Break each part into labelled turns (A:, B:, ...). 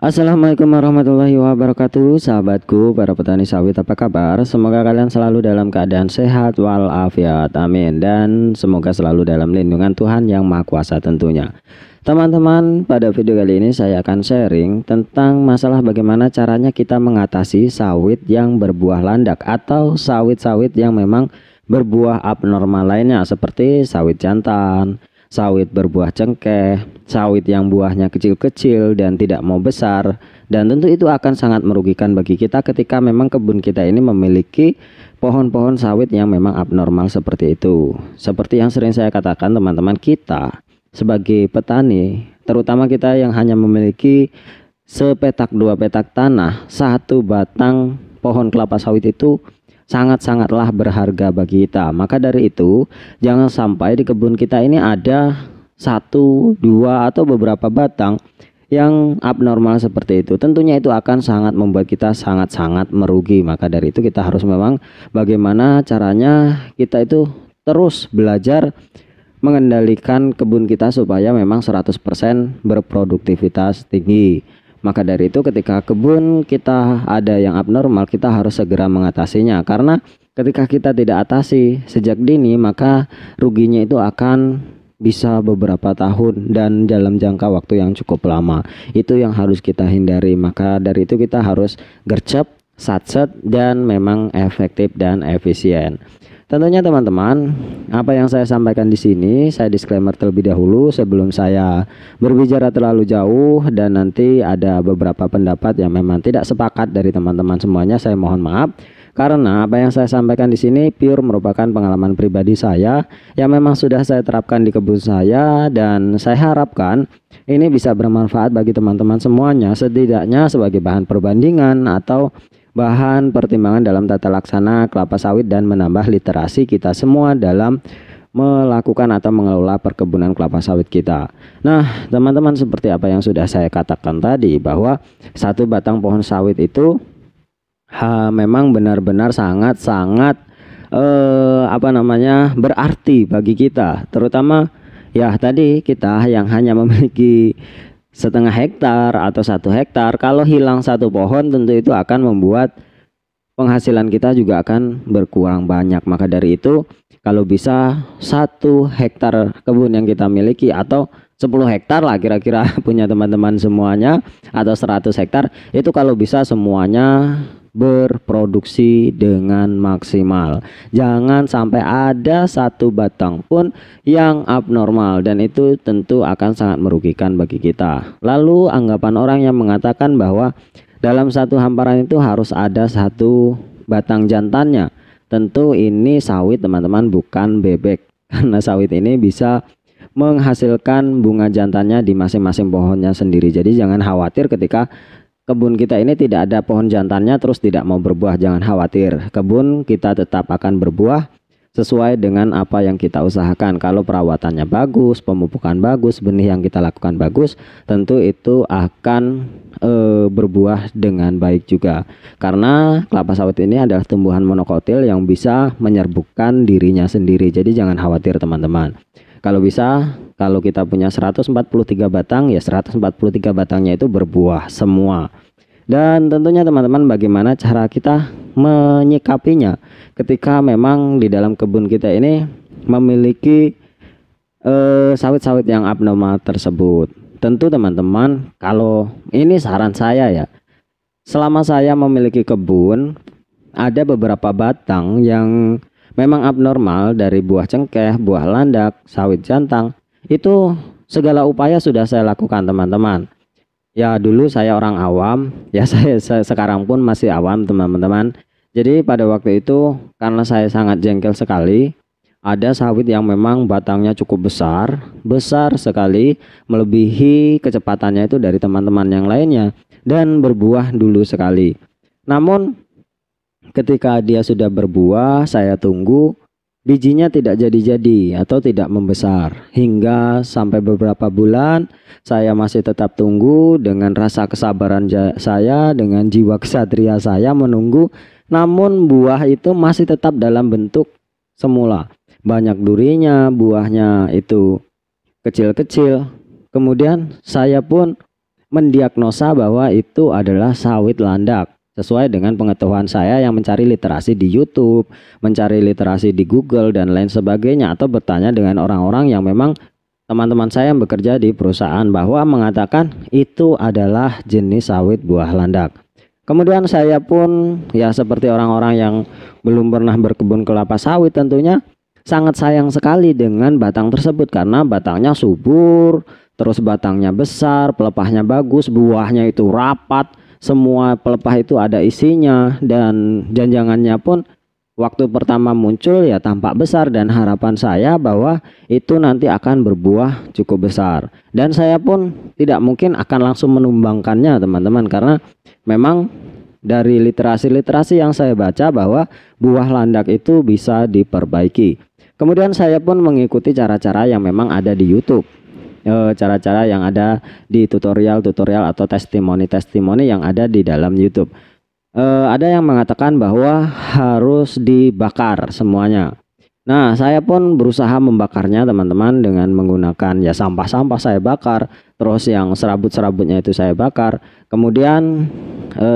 A: Assalamualaikum warahmatullahi wabarakatuh, sahabatku para petani sawit, apa kabar? Semoga kalian selalu dalam keadaan sehat walafiat, amin. Dan semoga selalu dalam lindungan Tuhan yang Maha Kuasa tentunya. Teman-teman, pada video kali ini saya akan sharing tentang masalah bagaimana caranya kita mengatasi sawit yang berbuah landak atau sawit-sawit yang memang berbuah abnormal lainnya, seperti sawit jantan, sawit berbuah cengkeh, sawit yang buahnya kecil-kecil dan tidak mau besar. Dan tentu itu akan sangat merugikan bagi kita ketika memang kebun kita ini memiliki pohon-pohon sawit yang memang abnormal seperti itu. Seperti yang sering saya katakan, teman-teman, kita sebagai petani, terutama kita yang hanya memiliki sepetak dua petak tanah, satu batang pohon kelapa sawit itu sangat-sangatlah berharga bagi kita. Maka dari itu, jangan sampai di kebun kita ini ada satu, dua, atau beberapa batang yang abnormal seperti itu. Tentunya itu akan sangat membuat kita sangat-sangat merugi. Maka dari itu kita harus memang bagaimana caranya kita itu terus belajar mengendalikan kebun kita supaya memang 100% berproduktivitas tinggi. Maka dari itu ketika kebun kita ada yang abnormal, kita harus segera mengatasinya, karena ketika kita tidak atasi sejak dini, maka ruginya itu akan bisa beberapa tahun dan dalam jangka waktu yang cukup lama. Itu yang harus kita hindari. Maka dari itu kita harus gercep, satset, dan memang efektif dan efisien. Tentunya teman-teman, apa yang saya sampaikan di sini saya disclaimer terlebih dahulu sebelum saya berbicara terlalu jauh, dan nanti ada beberapa pendapat yang memang tidak sepakat dari teman-teman semuanya. Saya mohon maaf, karena apa yang saya sampaikan di sini pure merupakan pengalaman pribadi saya yang memang sudah saya terapkan di kebun saya, dan saya harapkan ini bisa bermanfaat bagi teman-teman semuanya, setidaknya sebagai bahan perbandingan atau bahan pertimbangan dalam tata laksana kelapa sawit dan menambah literasi kita semua dalam melakukan atau mengelola perkebunan kelapa sawit kita. Nah, teman-teman, seperti apa yang sudah saya katakan tadi, bahwa satu batang pohon sawit itu memang benar-benar sangat-sangat berarti bagi kita, terutama ya tadi kita yang hanya memiliki setengah hektar atau 1 hektar. Kalau hilang satu pohon, tentu itu akan membuat penghasilan kita juga akan berkurang banyak. Maka dari itu, kalau bisa 1 hektar kebun yang kita miliki, atau 10 hektar lah kira-kira punya teman-teman semuanya, atau 100 hektar, itu kalau bisa semuanya berproduksi dengan maksimal. Jangan sampai ada satu batang pun yang abnormal, dan itu tentu akan sangat merugikan bagi kita. Lalu anggapan orang yang mengatakan bahwa dalam satu hamparan itu harus ada satu batang jantannya. Tentu ini sawit, teman-teman, bukan bebek, karena sawit ini bisa menghasilkan bunga jantannya di masing-masing pohonnya sendiri. Jadi jangan khawatir ketika kebun kita ini tidak ada pohon jantannya terus tidak mau berbuah. Jangan khawatir, kebun kita tetap akan berbuah sesuai dengan apa yang kita usahakan. Kalau perawatannya bagus, pemupukan bagus, benih yang kita lakukan bagus, tentu itu akan berbuah dengan baik juga. Karena kelapa sawit ini adalah tumbuhan monokotil yang bisa menyerbukan dirinya sendiri. Jadi jangan khawatir, teman-teman. Kalau bisa, kalau kita punya 143 batang, ya 143 batangnya itu berbuah semua. Dan tentunya teman-teman, bagaimana cara kita menyikapinya ketika memang di dalam kebun kita ini memiliki sawit-sawit yang abnormal tersebut. Tentu teman-teman, kalau ini saran saya ya, selama saya memiliki kebun, ada beberapa batang yang memang abnormal dari buah cengkeh, buah landak, sawit jantan. Itu segala upaya sudah saya lakukan, teman-teman. Ya dulu saya orang awam, ya saya sekarang pun masih awam, teman-teman. Jadi pada waktu itu karena saya sangat jengkel sekali, ada sawit yang memang batangnya cukup besar sekali, melebihi kecepatannya itu dari teman-teman yang lainnya, dan berbuah dulu sekali. Namun ketika dia sudah berbuah, saya tunggu bijinya tidak jadi-jadi atau tidak membesar, hingga sampai beberapa bulan saya masih tetap tunggu dengan rasa kesabaran saya, dengan jiwa kesatria saya menunggu. Namun buah itu masih tetap dalam bentuk semula, banyak durinya, buahnya itu kecil-kecil. Kemudian saya pun mendiagnosa bahwa itu adalah sawit landak sesuai dengan pengetahuan saya yang mencari literasi di YouTube, mencari literasi di Google dan lain sebagainya, atau bertanya dengan orang-orang yang memang teman-teman saya yang bekerja di perusahaan bahwa mengatakan itu adalah jenis sawit buah landak. Kemudian saya pun ya seperti orang-orang yang belum pernah berkebun kelapa sawit tentunya sangat sayang sekali dengan batang tersebut karena batangnya subur, terus batangnya besar, pelepahnya bagus, buahnya itu rapat, semua pelepah itu ada isinya, dan janjangannya pun waktu pertama muncul ya tampak besar, dan harapan saya bahwa itu nanti akan berbuah cukup besar. Dan saya pun tidak mungkin akan langsung menumbangkannya teman-teman, karena memang dari literasi-literasi yang saya baca bahwa buah landak itu bisa diperbaiki. Kemudian saya pun mengikuti cara-cara yang memang ada di YouTube, cara-cara yang ada di tutorial-tutorial atau testimoni-testimoni yang ada di dalam YouTube. Ada yang mengatakan bahwa harus dibakar semuanya. Nah, saya pun berusaha membakarnya teman-teman dengan menggunakan ya sampah-sampah saya bakar, terus yang serabut-serabutnya itu saya bakar. Kemudian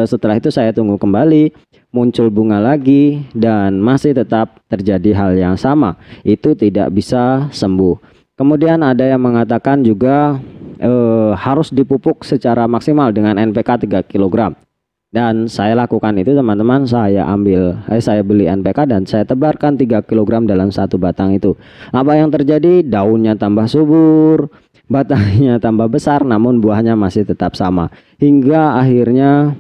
A: setelah itu saya tunggu kembali, muncul bunga lagi, dan masih tetap terjadi hal yang sama, itu tidak bisa sembuh. Kemudian ada yang mengatakan juga harus dipupuk secara maksimal dengan NPK 3 kg. Dan saya lakukan itu teman-teman, saya beli NPK dan saya tebarkan 3 kg dalam satu batang itu. Apa yang terjadi? Daunnya tambah subur, batangnya tambah besar, namun buahnya masih tetap sama. Hingga akhirnya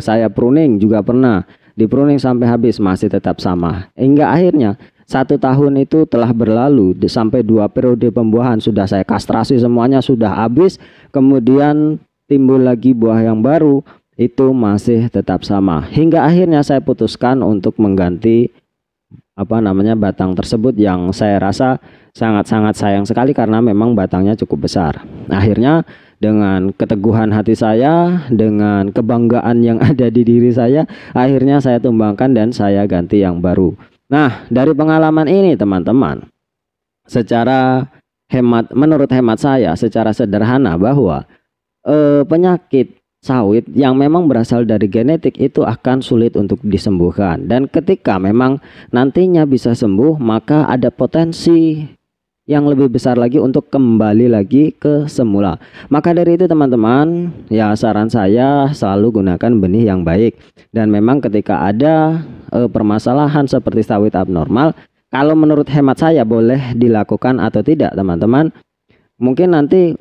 A: saya pruning juga pernah, di pruning sampai habis masih tetap sama. Hingga akhirnya 1 tahun itu telah berlalu, sampai 2 periode pembuahan sudah saya kastrasi semuanya, sudah habis. Kemudian timbul lagi buah yang baru, itu masih tetap sama. Hingga akhirnya saya putuskan untuk mengganti batang tersebut yang saya rasa sangat-sangat sayang sekali karena memang batangnya cukup besar. Akhirnya dengan keteguhan hati saya, dengan kebanggaan yang ada di diri saya, akhirnya saya tumbangkan dan saya ganti yang baru. Nah, dari pengalaman ini teman-teman, menurut hemat saya secara sederhana bahwa penyakit sawit yang memang berasal dari genetik itu akan sulit untuk disembuhkan, dan ketika memang nantinya bisa sembuh, maka ada potensi yang lebih besar lagi untuk kembali lagi ke semula. Maka dari itu teman-teman, ya saran saya selalu gunakan benih yang baik. Dan memang ketika ada permasalahan seperti sawit abnormal, kalau menurut hemat saya boleh dilakukan atau tidak teman-teman. Mungkin nanti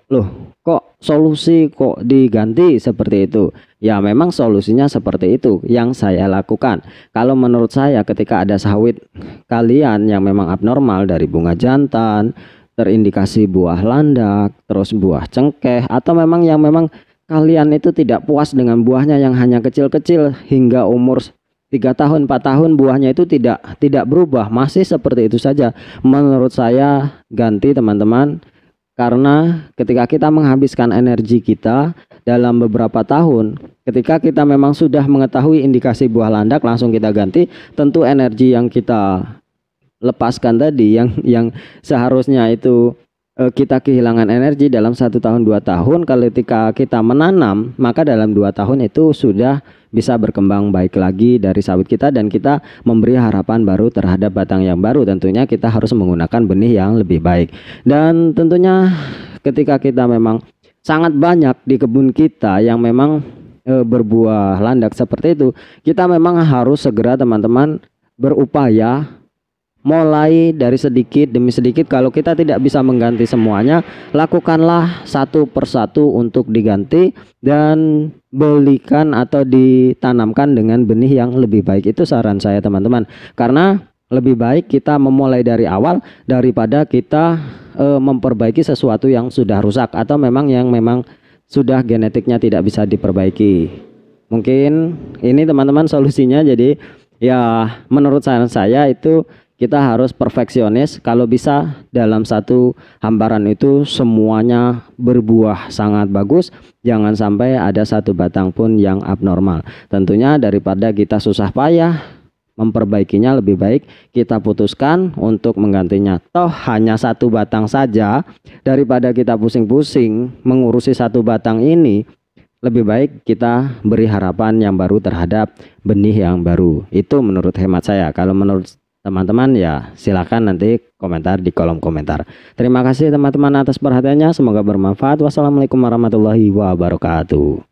A: kok solusi kok diganti seperti itu. Ya memang solusinya seperti itu yang saya lakukan. Kalau menurut saya ketika ada sawit kalian yang memang abnormal dari bunga jantan, terindikasi buah landak, terus buah cengkeh, atau memang kalian itu tidak puas dengan buahnya yang hanya kecil-kecil hingga umur 3 tahun 4 tahun buahnya itu tidak berubah, masih seperti itu saja. Menurut saya ganti teman-teman. Karena ketika kita menghabiskan energi kita dalam beberapa tahun, ketika kita memang sudah mengetahui indikasi buah landak langsung kita ganti, tentu energi yang kita lepaskan tadi yang seharusnya itu kita kehilangan energi dalam 1 tahun 2 tahun, ketika kita menanam maka dalam 2 tahun itu sudah bisa berkembang baik lagi dari sawit kita, dan kita memberi harapan baru terhadap batang yang baru. Tentunya kita harus menggunakan benih yang lebih baik. Dan tentunya ketika kita memang sangat banyak di kebun kita yang memang berbuah landak seperti itu, kita memang harus segera teman-teman berupaya mulai dari sedikit demi sedikit. Kalau kita tidak bisa mengganti semuanya, lakukanlah satu persatu untuk diganti dan belikan atau ditanamkan dengan benih yang lebih baik. Itu saran saya teman-teman, karena lebih baik kita memulai dari awal daripada kita memperbaiki sesuatu yang sudah rusak atau memang sudah genetiknya tidak bisa diperbaiki. Mungkin ini teman-teman solusinya. Jadi ya menurut saran saya itu kita harus perfeksionis, kalau bisa dalam satu hamparan itu semuanya berbuah sangat bagus, jangan sampai ada satu batang pun yang abnormal. Tentunya daripada kita susah payah memperbaikinya, lebih baik kita putuskan untuk menggantinya. Toh hanya satu batang saja, daripada kita pusing-pusing mengurusi satu batang ini, lebih baik kita beri harapan yang baru terhadap benih yang baru. Itu menurut hemat saya. Kalau menurut teman-teman ya silakan nanti komentar di kolom komentar. Terima kasih teman-teman atas perhatiannya, semoga bermanfaat. Wassalamualaikum warahmatullahi wabarakatuh.